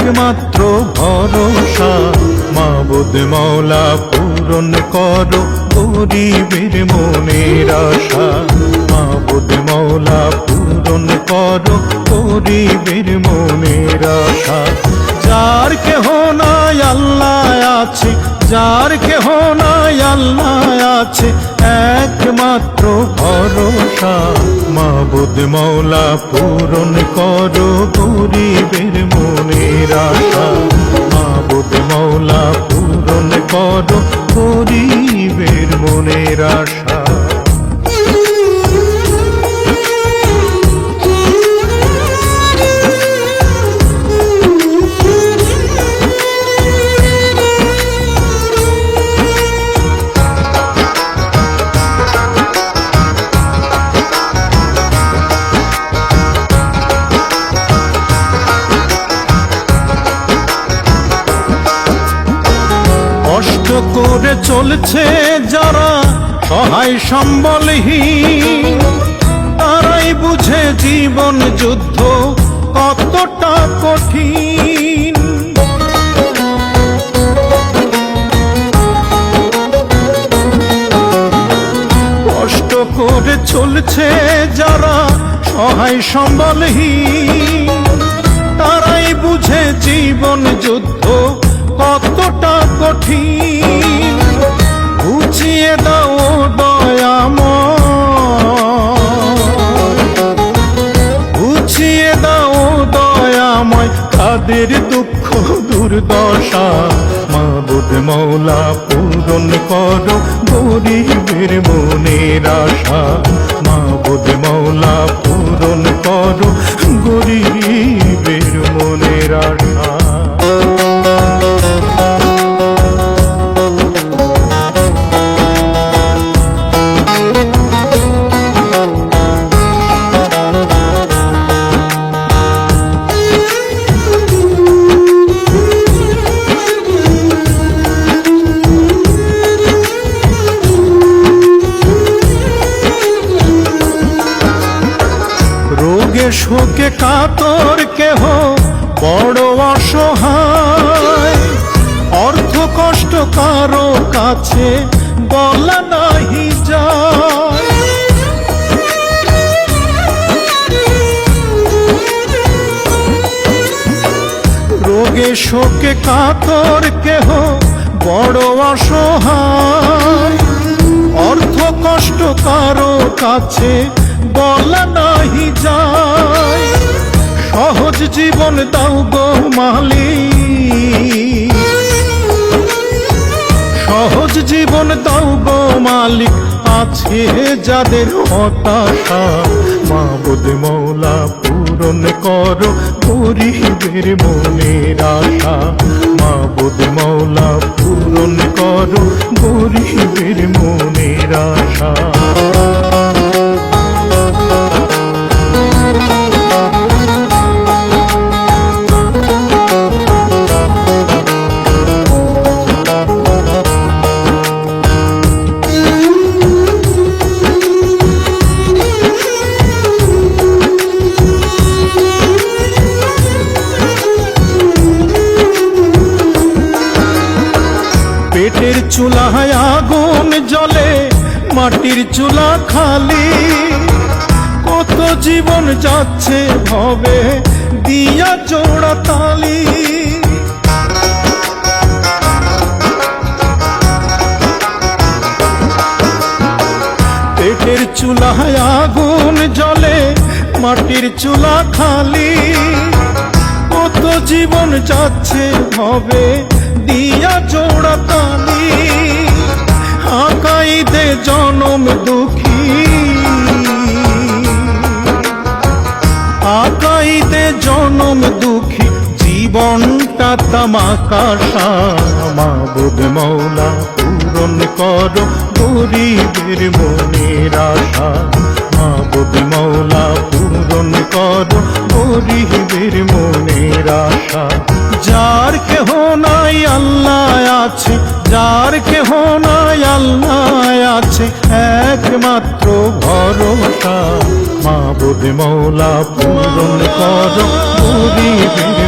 একমাত্র ভরসা। মাবুদ মওলা পূরণ করো গরিবের মনের আশা। মাবুদ মওলা পূরণ করো গরিবের মনের আশা। যার কেহ নাই আল্লাহ আছে, যার কেহ নাই আল্লাহ আছে, একমাত্র ভরসা। মাবুদ মওলা পূরণ করো গরিবের মনের আশা। মাবুদ মওলা পূরণ করো গরিবের মনের আশা। কষ্ট করে চলছে যারা সহায় সম্বলহীন, তারাই বুঝে জীবন যুদ্ধ কতটা কঠিন। কষ্ট করে চলছে যারা সহায় সম্বলহীন, তারাই বুঝে জীবন যুদ্ধ কতটা কঠিন। বুঝিয়ে দাও দয়াময়, বুঝিয়ে দাও দয়াময় তাদের দুঃখ দুর্দশা। মাবুদ মওলা পূরণ করো গরিবের মনের আশা। মাবুদ মওলা পূরণ করো গরিবের মনের আশা। রোগে শোকে কাতর কেহ বড় অসহায়, অর্থ কষ্ট কারো কাছে বলা নাহি যায়। রোগে শোকে কাতর কেহ বড় অসহায়, অর্থ কষ্ট কারো কাছে বলা নাহি যায়। সহজ জীবন দাও গো মালিক, সহজ জীবন দাও গো মালিক আছে যাদের হতাশা। মাবুদ মওলা পূরণ করো গরিবের মনের আশা। মাবুদ মওলা পূরণ করো গরিবের মনের আশা। পেটের চুলায় আগুন জ্বলে, মাটির চুলা খালি, কত জীবন যাচ্ছে ভবে দিয়া জোড়া তালি। পেটের চুলায় আগুন জ্বলে, মাটির চুলা খালি, কত জীবন যাচ্ছে ভবে দিয়া জোড়া তালি। আকাইদে জনম দুঃখী, আকাইদে জনম দুঃখী, জীবনটা তামাকাশা। মাবুদ মওলা পূরণ করো গরিবের মনের আশা। মাবুদ মওলা পূরণ করো গরিবের মনের আশা। যার কেহ নাই আল্লাহ আছে, যার কেহ নাই আল্লাহ আছে, একমাত্র ভরসা। মাবুদ মওলা পূরণ করো গরিবের